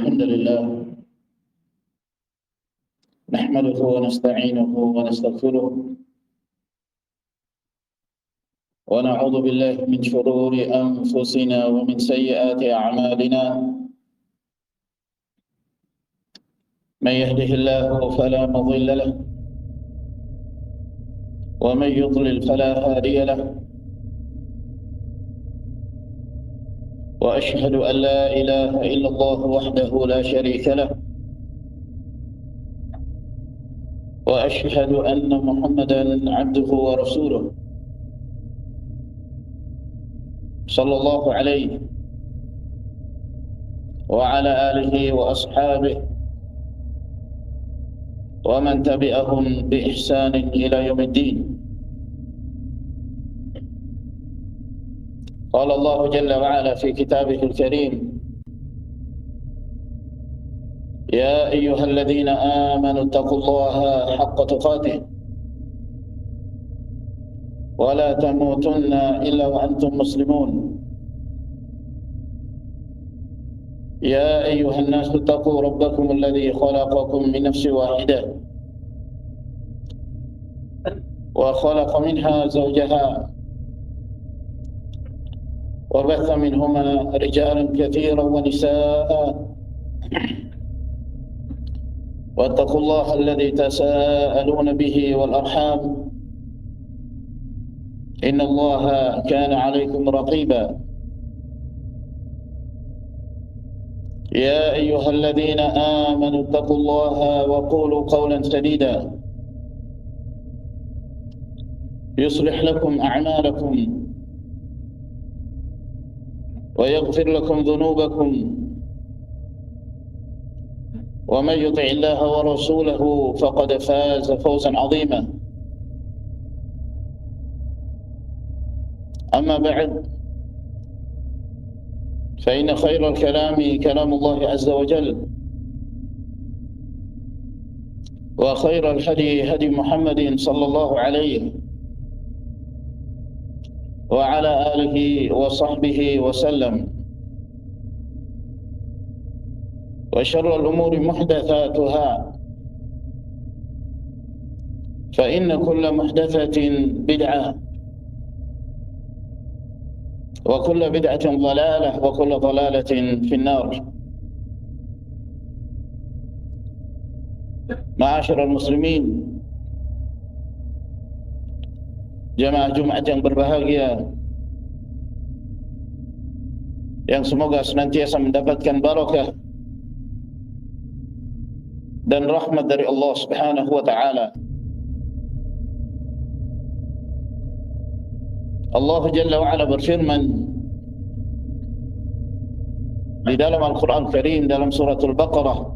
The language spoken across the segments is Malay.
الحمد لله نحمده ونستعينه ونستغفره ونعوذ بالله من شرور أنفسنا ومن سيئات أعمالنا من يهده الله فلا مضل له ومن يضلل فلا هادي له وأشهد أن لا إله إلا الله وحده لا شريك له وأشهد أن محمدًا عبده ورسوله صلى الله عليه وعلى آله وأصحابه ومن تبعهم بإحسان إلى يوم الدين. قال الله جل وعلا في كتابه الكريم: يا أيها الذين آمنوا اتقوا الله حق تقاته ولا تموتن إلا وأنتم مسلمون. يا أيها الناس اتقوا ربكم الذي خلقكم من نفس واحدة وخلق منها زوجها وبث منهما رجالا كثيرا ونساء واتقوا الله الذي تساءلون به والأرحام إن الله كان عليكم رقيبا. يا أيها الذين آمنوا اتقوا الله وقولوا قولا سديدا يصلح لكم أعمالكم ويغفر لكم ذنوبكم ومن يطع الله ورسوله فقد فاز فوزا عظيما. أما بعد فإن خير الكلام كلام الله عز وجل وخير الهدي هدي محمد صلى الله عليه وعلى آله وصحبه وسلم. وشر الأمور محدثاتها فإن كل محدثة بدعة وكل بدعة ضلالة وكل ضلالة في النار. معاشر المسلمين, jamaah Jumat yang berbahagia, yang semoga senantiasa mendapatkan barakah dan rahmat dari Allah Subhanahu wa taala. Allah Jalla wa Ala berfirman di dalam Al-Quran Karim dalam suratul Baqarah,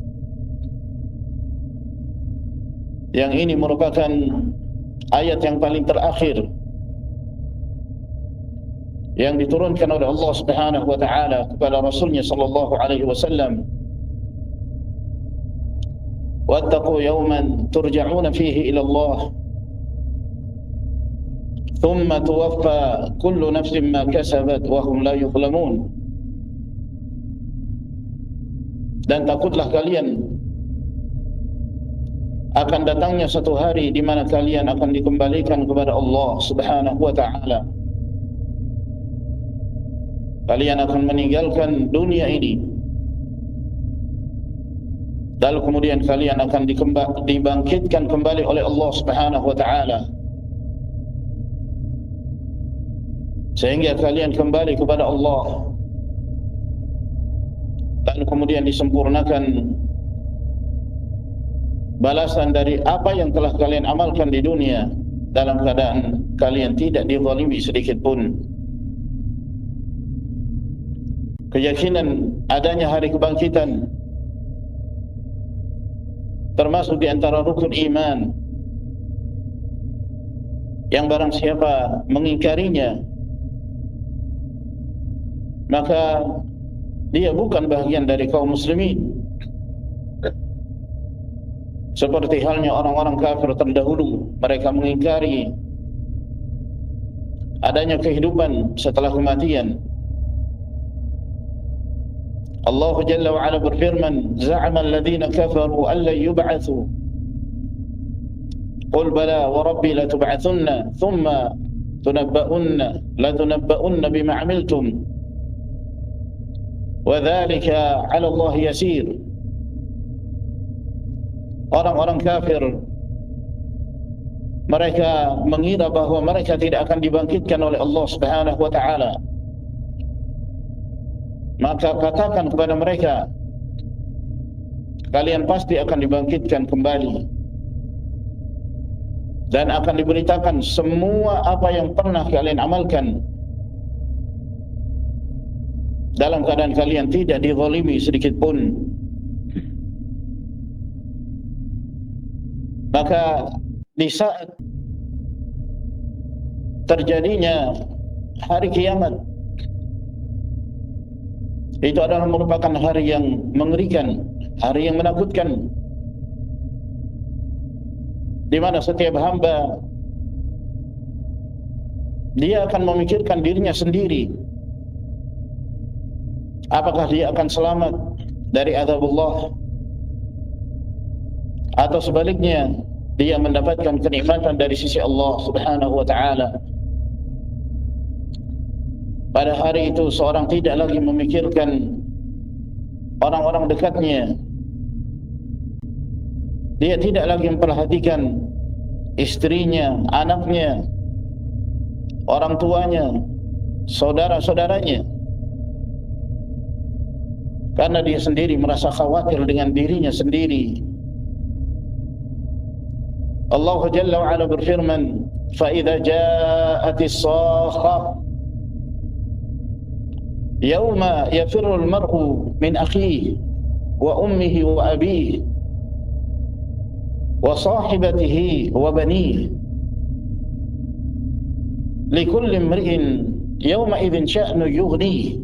yang ini merupakan ayat yang paling terakhir yang diturunkan oleh Allah Subhanahu wa taala kepada Rasulnya sallallahu alaihi wasallam. Wattaqu yawman turja'una fihi ila Allah thumma tuwaffa kullu nafsin ma kasabat wa hum la yuzlamun. Dan takutlah kalian akan datangnya satu hari di mana kalian akan dikembalikan kepada Allah Subhanahu wa taala. Kalian akan meninggalkan dunia ini, lalu kemudian kalian akan dibangkitkan kembali oleh Allah Subhanahu wa taala, sehingga kalian kembali kepada Allah, dan kemudian disempurnakan balasan dari apa yang telah kalian amalkan di dunia, dalam keadaan kalian tidak dizalimi sedikit pun. Keyakinan adanya hari kebangkitan termasuk di antara rukun iman yang barang siapa mengingkarinya, maka dia bukan bagian dari kaum muslimin, seperti halnya orang-orang kafir terdahulu. Mereka mengingkari adanya kehidupan setelah kematian. Allah Jalla wa Ala berfirman, "Za'ama alladhina kafaru an lan yub'atsu." Qul bala wa rabbi la tub'atsunna thumma tunabba'unna bima 'amiltum wa dzalika 'ala Allah yasir. Orang-orang kafir mereka mengira bahawa mereka tidak akan dibangkitkan oleh Allah Subhanahu wa taala. Maka katakan kepada mereka, kalian pasti akan dibangkitkan kembali dan akan diberitakan semua apa yang pernah kalian amalkan dalam keadaan kalian tidak dizalimi sedikit pun. Maka di saat terjadinya hari kiamat, itu adalah merupakan hari yang mengerikan, hari yang menakutkan, di mana setiap hamba dia akan memikirkan dirinya sendiri, apakah dia akan selamat dari azab Allah atau sebaliknya dia mendapatkan kenikmatan dari sisi Allah Subhanahu wa taala. Pada hari itu seorang tidak lagi memikirkan orang-orang dekatnya. Dia tidak lagi memperhatikan istrinya, anaknya, orang tuanya, saudara-saudaranya. Karena dia sendiri merasa khawatir dengan dirinya sendiri. Allah Jalla wa Ala berfirman, "Fa idza ja'atis sakhah yauma yafirru al-mar'u min akhihi wa ummihi wa abihi wa sahibatihi wa banihi likulli imri'in yawma idzin sya'nu yughnihi."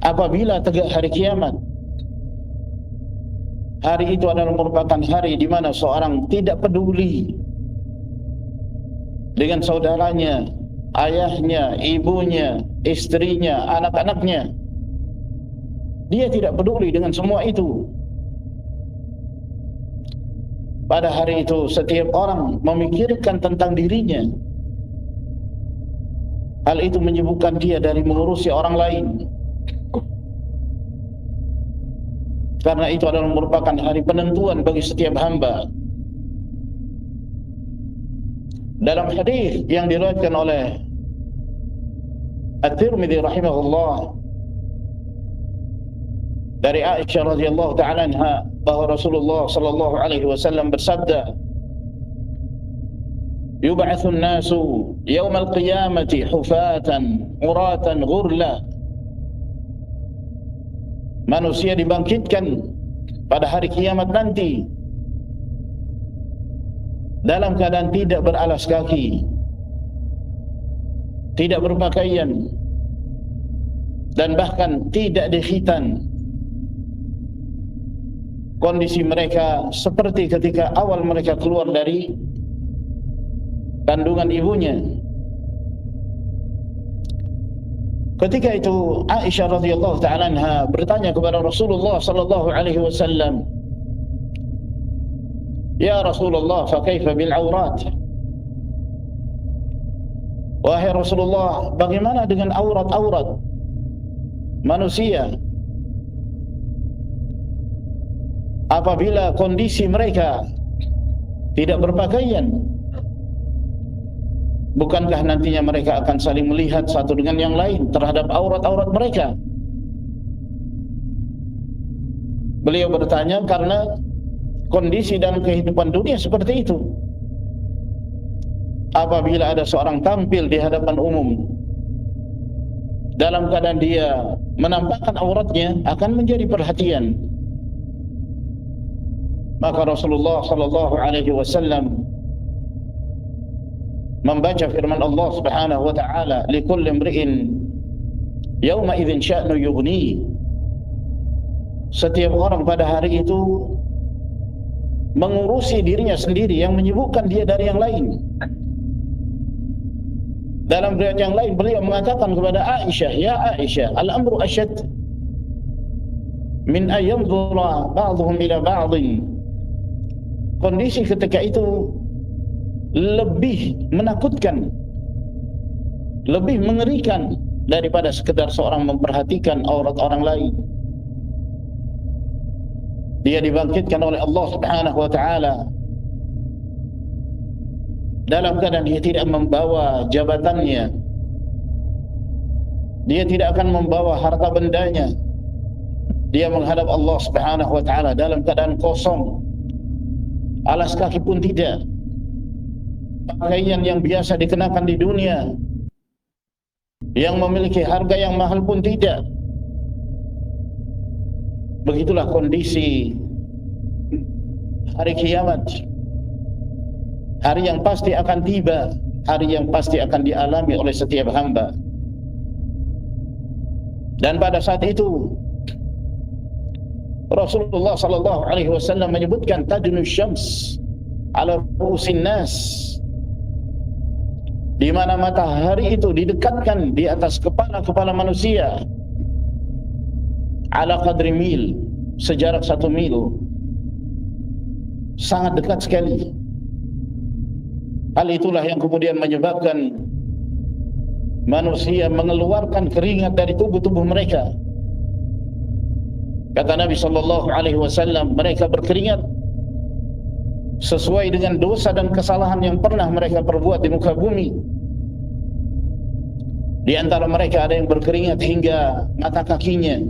Apabila tegak hari kiamat, hari itu adalah merupakan hari di mana seorang tidak peduli dengan saudaranya, ayahnya, ibunya, istrinya, anak-anaknya. Dia tidak peduli dengan semua itu. Pada hari itu setiap orang memikirkan tentang dirinya. Hal itu menyibukkan dia dari mengurusi orang lain. Karena itu adalah merupakan hari penentuan bagi setiap hamba. Dalam hadis yang diriwayatkan oleh At-Tirmidzi rahimahullah dari Aisyah radhiyallahu ta'ala anha, bahwa Rasulullah sallallahu alaihi wasallam bersabda, "Yub'atsun nasu yaumal qiyamati hufatan uratan ghurla." Manusia dibangkitkan pada hari kiamat nanti dalam keadaan tidak beralas kaki, tidak berpakaian, dan bahkan tidak dikhitan. Kondisi mereka seperti ketika awal mereka keluar dari kandungan ibunya. Ketika itu Aisyah radhiyallahu ta'ala anha bertanya kepada Rasulullah sallallahu alaihi wasallam, "Ya Rasulullah, fa kaifa bil aurat?" Wahai Rasulullah, bagaimana dengan aurat-aurat manusia apabila kondisi mereka tidak berpakaian? Bukankah nantinya mereka akan saling melihat satu dengan yang lain terhadap aurat-aurat mereka? Beliau bertanya karena kondisi dalam kehidupan dunia seperti itu. Apabila ada seorang tampil di hadapan umum dalam keadaan dia menampakkan auratnya, akan menjadi perhatian. Maka Rasulullah sallallahu alaihi wasallam membaca firman Allah Subhanahu wa taala, "Likulli imri'in yawma idzin sya'nu yughni." Setiap orang pada hari itu mengurusi dirinya sendiri yang menyibukkan dia dari yang lain. Dalam riwayat yang lain beliau mengatakan kepada Aisyah, "Ya Aisyah, al-amru asyad min an yanzura ba'dhum ila ba'dhin." Kondisi ketika itu lebih menakutkan, lebih mengerikan daripada sekedar seorang memperhatikan aurat orang lain. Dia dibangkitkan oleh Allah Subhanahu wa taala dalam keadaan dia tidak membawa jabatannya, dia tidak akan membawa harta bendanya. Dia menghadap Allah Subhanahu wa taala dalam keadaan kosong, alas kaki pun tidak, pakaian yang biasa dikenakan di dunia yang memiliki harga yang mahal pun tidak. Begitulah kondisi hari kiamat, hari yang pasti akan tiba, hari yang pasti akan dialami oleh setiap hamba. Dan pada saat itu Rasulullah sallallahu alaihi wasallam menyebutkan tadnu syams ala ru'usin nas, di mana matahari itu didekatkan di atas kepala-kepala manusia, ala qadri mil, sejarak 1 mil, sangat dekat sekali. Hal itulah yang kemudian menyebabkan manusia mengeluarkan keringat dari tubuh-tubuh mereka. Kata Nabi sallallahu alaihi wasallam, mereka berkeringat sesuai dengan dosa dan kesalahan yang pernah mereka perbuat di muka bumi. Di antara mereka ada yang berkeringat hingga mata kakinya,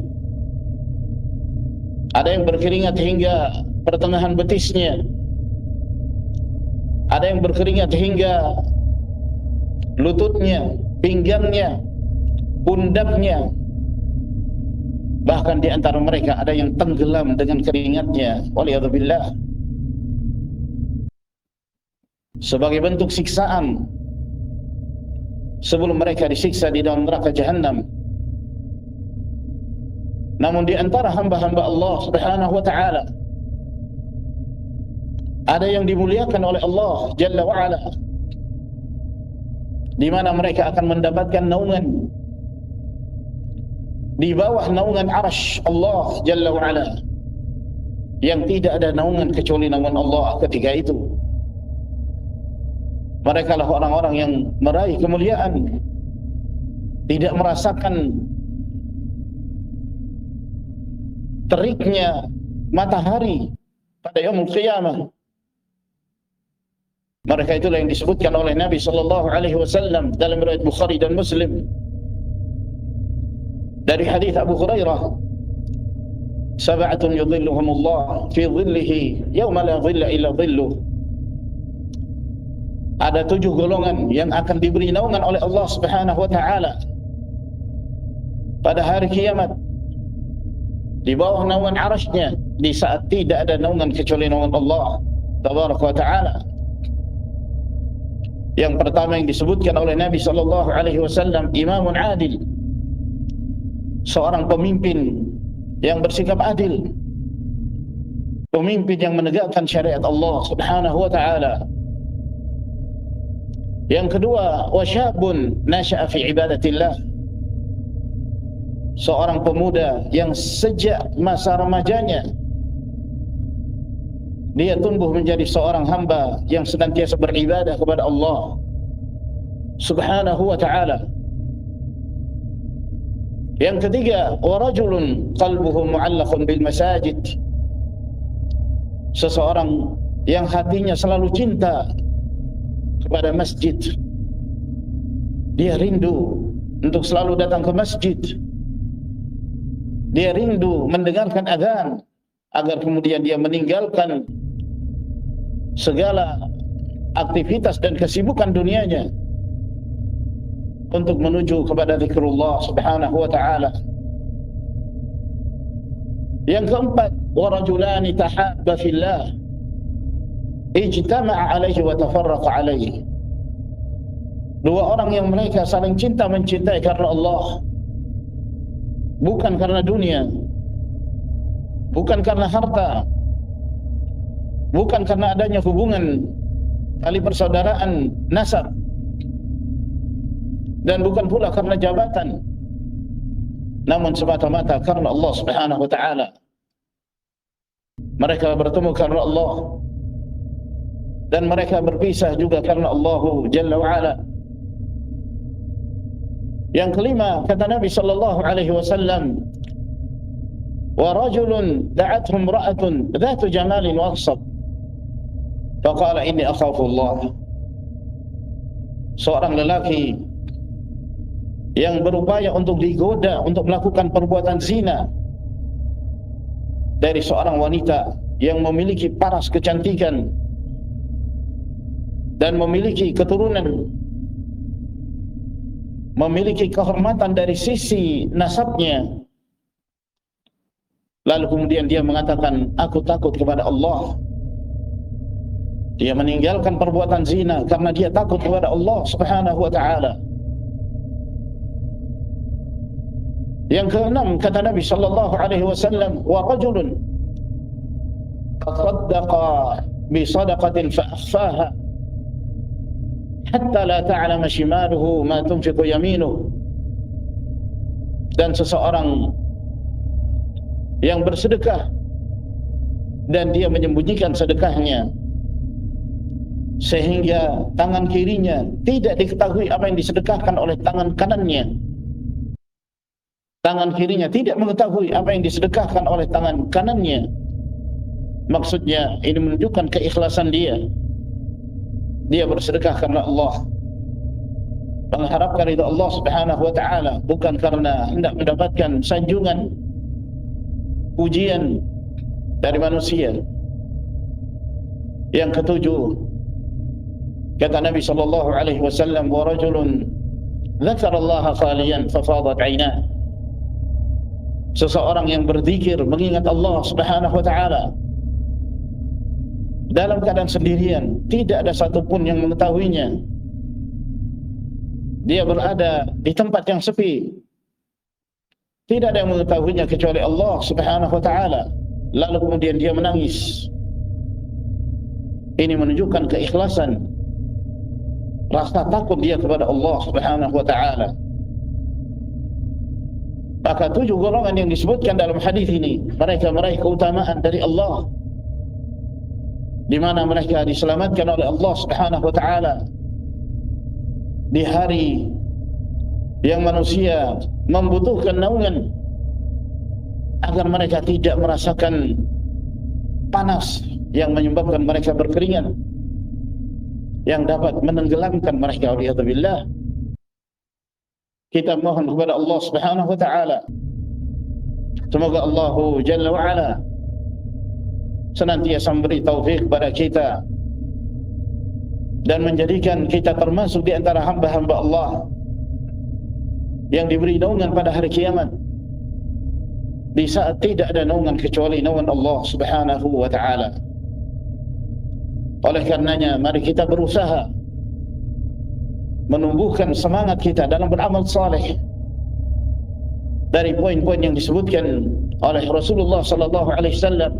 ada yang berkeringat hingga pertengahan betisnya, ada yang berkeringat hingga lututnya, pinggangnya, pundaknya. Bahkan di antara mereka ada yang tenggelam dengan keringatnya, waliyadzubillah, sebagai bentuk siksaan sebelum mereka disiksa di dalam neraka Jahannam. Namun di antara hamba-hamba Allah Subhanahu wa taala ada yang dimuliakan oleh Allah Jalla wa Ala, di mana mereka akan mendapatkan naungan di bawah naungan arasy Allah Jalla wa Ala, yang tidak ada naungan kecuali naungan Allah ketika itu. Mereka lah orang-orang yang meraih kemuliaan, tidak merasakan teriknya matahari pada yaumul qiyamah. Mereka itulah yang disebutkan oleh Nabi sallallahu alaihi wasallam dalam riwayat Bukhari dan Muslim dari hadis Abu Hurairah, "Sab'atun yudhilluhumullah fi dhillihi yauma la dhilla illa dhilluh." Ada 7 golongan yang akan diberi naungan oleh Allah Subhanahu wa taala pada hari kiamat, di bawah naungan arasy-Nya, di saat tidak ada naungan kecuali naungan Allah Tabaraka wa taala. Yang pertama yang disebutkan oleh Nabi sallallahu alaihi wasallam, imamun adil, seorang pemimpin yang bersikap adil, pemimpin yang menegakkan syariat Allah Subhanahu wa taala. Yang kedua, wasyabun nasya'a fi ibadatillah, seorang pemuda yang sejak masa remajanya dia tumbuh menjadi seorang hamba yang senantiasa beribadah kepada Allah Subhanahu wa taala. Yang ketiga, wa rajulun qalbuhu mu'allaqun bil masajid, seseorang yang hatinya selalu cinta kepada masjid. Dia rindu untuk selalu datang ke masjid. Dia rindu mendengarkan azan agar kemudian dia meninggalkan segala aktivitas dan kesibukan dunianya untuk menuju kepada zikrullah Subhanahu wa taala. Yang keempat, wa rajulani tahabba fillah ijtama'a alaihi wa tafarraqa alaihi, 2 orang yang mereka saling cinta mencintai karena Allah, bukan karena dunia, bukan karena harta, bukan karena adanya hubungan tali persaudaraan nasab, dan bukan pula karena jabatan, namun semata-mata karena Allah Subhanahu wa taala. Mereka bertemu karena Allah, dan mereka berpisah juga karena Allah Jalla wa Ala. Yang kelima, kata Nabi sallallahu alaihi wasallam, wa rajulun da'athu imra'atun dhatu jamalin wa asab faqala inni akhafu Allah. Seorang lelaki yang berupaya untuk digoda untuk melakukan perbuatan zina dari seorang wanita yang memiliki paras kecantikan dan memiliki keturunan, memiliki kehormatan dari sisi nasabnya, lalu kemudian dia mengatakan, aku takut kepada Allah. Dia meninggalkan perbuatan zina karena dia takut kepada Allah Subhanahu wa ta'ala. Yang keenam, kata Nabi sallallahu alaihi wasallam, wa rajulun tasaddaqa bi sadaqatin fa akhfaha hatta la ta'lama shimaluhu ma tunfiqu yaminuhu. Dan seseorang yang bersedekah dan dia menyembunyikan sedekahnya sehingga tangan kirinya tidak diketahui apa yang disedekahkan oleh tangan kanannya. Tangan kirinya tidak mengetahui apa yang disedekahkan oleh tangan kanannya. Maksudnya ini menunjukkan keikhlasan dia. Dia bersedekah karena Allah, mengharapkan ridha Allah Subhanahu wa ta'ala, bukan karena hendak mendapatkan sanjungan, pujian dari manusia. Yang ketujuh, kata Nabi sallallahu alaihi wasallam, wa rajulun dzakara Allah khaliyan fa fadat 'ainah. Seseorang yang berzikir, mengingat Allah Subhanahu wa ta'ala dalam keadaan sendirian, tidak ada satupun yang mengetahuinya. Dia berada di tempat yang sepi, tidak ada yang mengetahuinya kecuali Allah Subhanahu wa ta'ala. Lalu kemudian dia menangis. Ini menunjukkan keikhlasan, rasa takut dia kepada Allah Subhanahu wa ta'ala. Maka 7 golongan yang disebutkan dalam hadis ini, mereka meraih keutamaan dari Allah, di mana mereka diselamatkan oleh Allah Subhanahu wa ta'ala di hari yang manusia membutuhkan naungan, agar mereka tidak merasakan panas yang menyebabkan mereka berkeringat, yang dapat menenggelamkan mereka. Waliyadzubillah. Kita mohon kepada Allah Subhanahu wa ta'ala, semoga Allah Jalla wa Ala senantiasa memberi taufik kepada kita dan menjadikan kita termasuk di antara hamba-hamba Allah yang diberi naungan pada hari kiamat, di saat tidak ada naungan kecuali naungan Allah Subhanahu wa ta'ala. Oleh karenanya, mari kita berusaha menumbuhkan semangat kita dalam beramal saleh dari poin-poin yang disebutkan oleh Rasulullah sallallahu alaihi wasallam.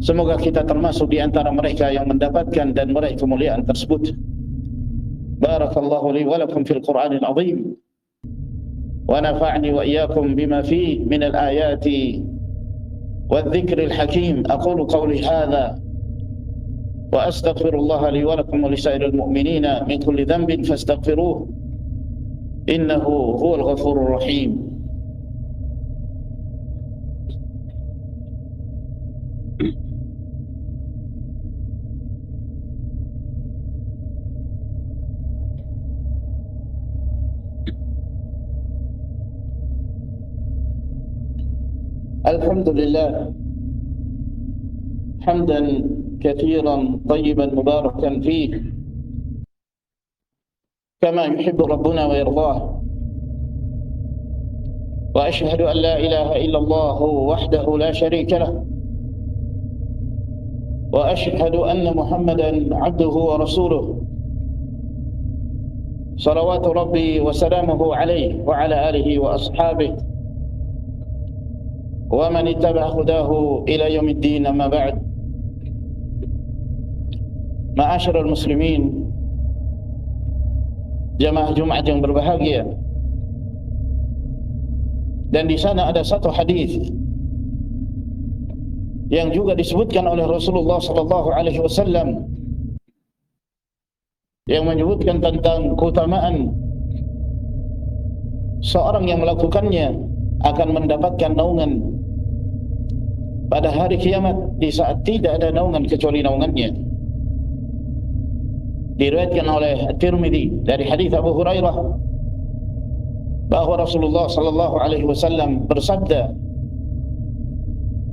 Semoga kita termasuk di antara mereka yang mendapatkan dan meraih kemuliaan tersebut. Barakallahu li wa lakum fil Qur'anil azim wa nafa'ni wa iyyakum bima fihi min al-ayati wadh-dhikril hakim. Aqulu qawli hadha wa astaghfirullah li wa lakum wa lisairil mu'minina min kulli dhanbin fastaghfiruhu innahu huwal ghafurur rahim. Alhamdulillah hamdan كثيرا طيبا مباركا فيه كما يحب ربنا ويرضاه وأشهد أن لا إله إلا الله وحده لا شريك له وأشهد أن محمدا عبده ورسوله صلوات ربي وسلامه عليه وعلى آله وأصحابه ومن اتبع هداه إلى يوم الدين. أما بعد، Ma'asyiral muslimin jamaah Jumat yang berbahagia. Dan di sana ada satu hadis yang juga disebutkan oleh Rasulullah sallallahu alaihi wasallam yang menyebutkan tentang keutamaan seorang yang melakukannya akan mendapatkan naungan pada hari kiamat di saat tidak ada naungan kecuali naungannya. Diriwayatkan oleh At-Tirmidzi dari hadis Abu Hurairah bahwa Rasulullah sallallahu alaihi wasallam bersabda,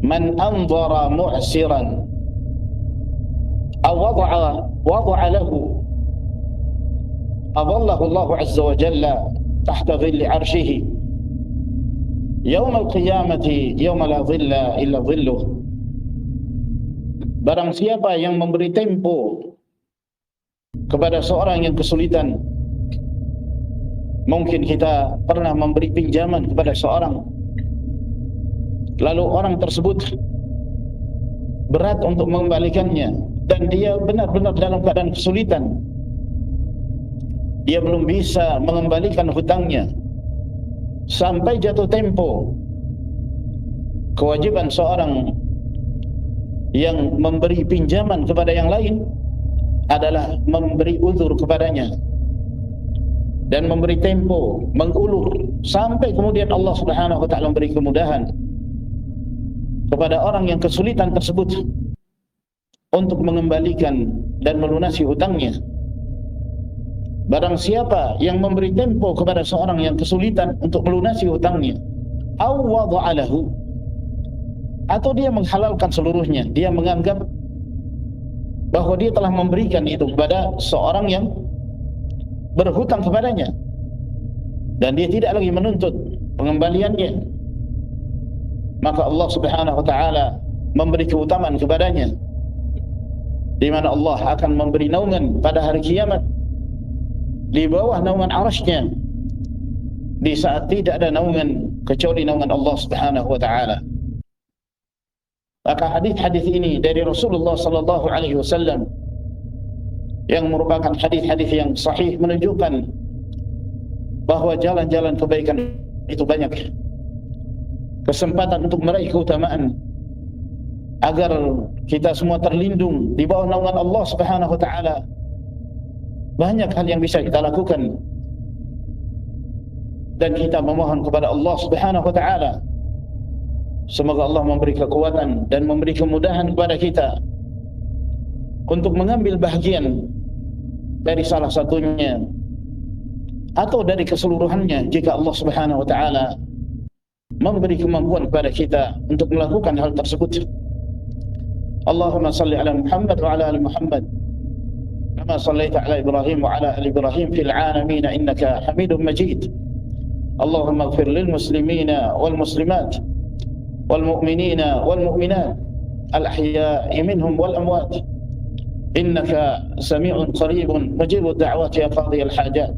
"Man anzara mu'siran aw wada'a lahu adallahu Allah azza wa jalla tahta dhilli 'arshihi yaum al-qiyamati yauma la dhilla illa dhilluh." Barang siapa yang memberi tempo kepada seorang yang kesulitan, mungkin kita pernah memberi pinjaman kepada seorang, lalu orang tersebut berat untuk mengembalikannya dan dia benar-benar dalam keadaan kesulitan, dia belum bisa mengembalikan hutangnya sampai jatuh tempo. Kewajiban seorang yang memberi pinjaman kepada yang lain adalah memberi uzur kepadanya dan memberi tempo, mengulur sampai kemudian Allah Subhanahu wa taala memberi kemudahan kepada orang yang kesulitan tersebut untuk mengembalikan dan melunasi hutangnya. Barang siapa yang memberi tempo kepada seorang yang kesulitan untuk melunasi hutangnya, aw wada'a lahu, atau dia menghalalkan seluruhnya, dia menganggap bahwa dia telah memberikan itu kepada seorang yang berhutang kepadanya dan dia tidak lagi menuntut pengembaliannya, maka Allah Subhanahu wa taala memberi keutamaan kepadanya, di mana Allah akan memberi naungan pada hari kiamat di bawah naungan arasy-Nya di saat tidak ada naungan kecuali naungan Allah Subhanahu wa taala. Maka hadis-hadis ini dari Rasulullah sallallahu alaihi wasallam yang merupakan hadis-hadis yang sahih menunjukkan bahwa jalan-jalan kebaikan itu banyak, kesempatan untuk meraih keutamaan agar kita semua terlindung di bawah naungan Allah Subhanahu wa taala. Banyak hal yang bisa kita lakukan dan kita memohon kepada Allah Subhanahu wa taala semoga Allah memberi kekuatan dan memberi kemudahan kepada kita untuk mengambil bahagian dari salah satunya atau dari keseluruhannya jika Allah Subhanahu wa taala memberi kemampuan kepada kita untuk melakukan hal tersebut. Allahumma salli ala Muhammad wa ala ali Muhammad kama sallaita ala Ibrahim wa ala ali Ibrahim fil alamin innaka Hamidum Majid. Allahumma ighfir lil muslimina wal muslimat wal mu'minina wal mu'minat al ahya'i minhum wal amwat innaka sami'un qaribun mujibud da'wati ya qadiyal hajat.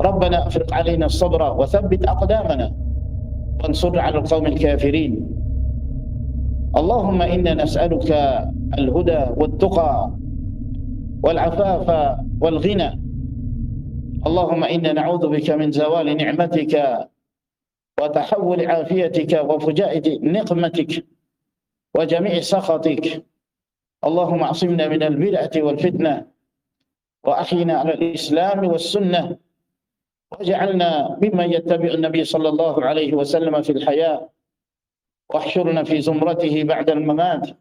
Rabbana afriq alaina as-sabra wa thabbit aqdamana wansurna 'alal qaumil kafirin. Allahumma inna nas'aluka al-huda wat-tuqa wal-'afafa wal-ghina. Allahumma inna na'udzu bika min zawali ni'matika wa tahawwuli 'afiyatika wa fuja'i niqmatik wa jami'i sakhatik. Allahumma a'simna min al-bid'ati wal-fitnah wa ahyina 'ala al-islam was-sunnah waj'alna mimman yattabi'u an-nabiy sallallahu alaihi wasallam fil haya واحشرنا في زمرته بعد الممات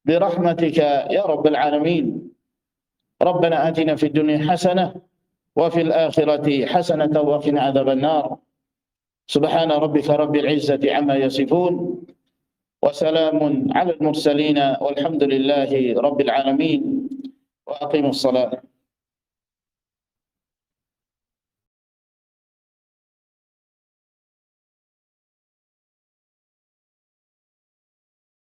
برحمتك يا رب العالمين. ربنا آتنا في الدنيا حسنة وفي الآخرة حسنة وقنا عذاب النار. سبحان ربك رب العزة عما يصفون وسلام على المرسلين والحمد لله رب العالمين وأقيموا الصلاة.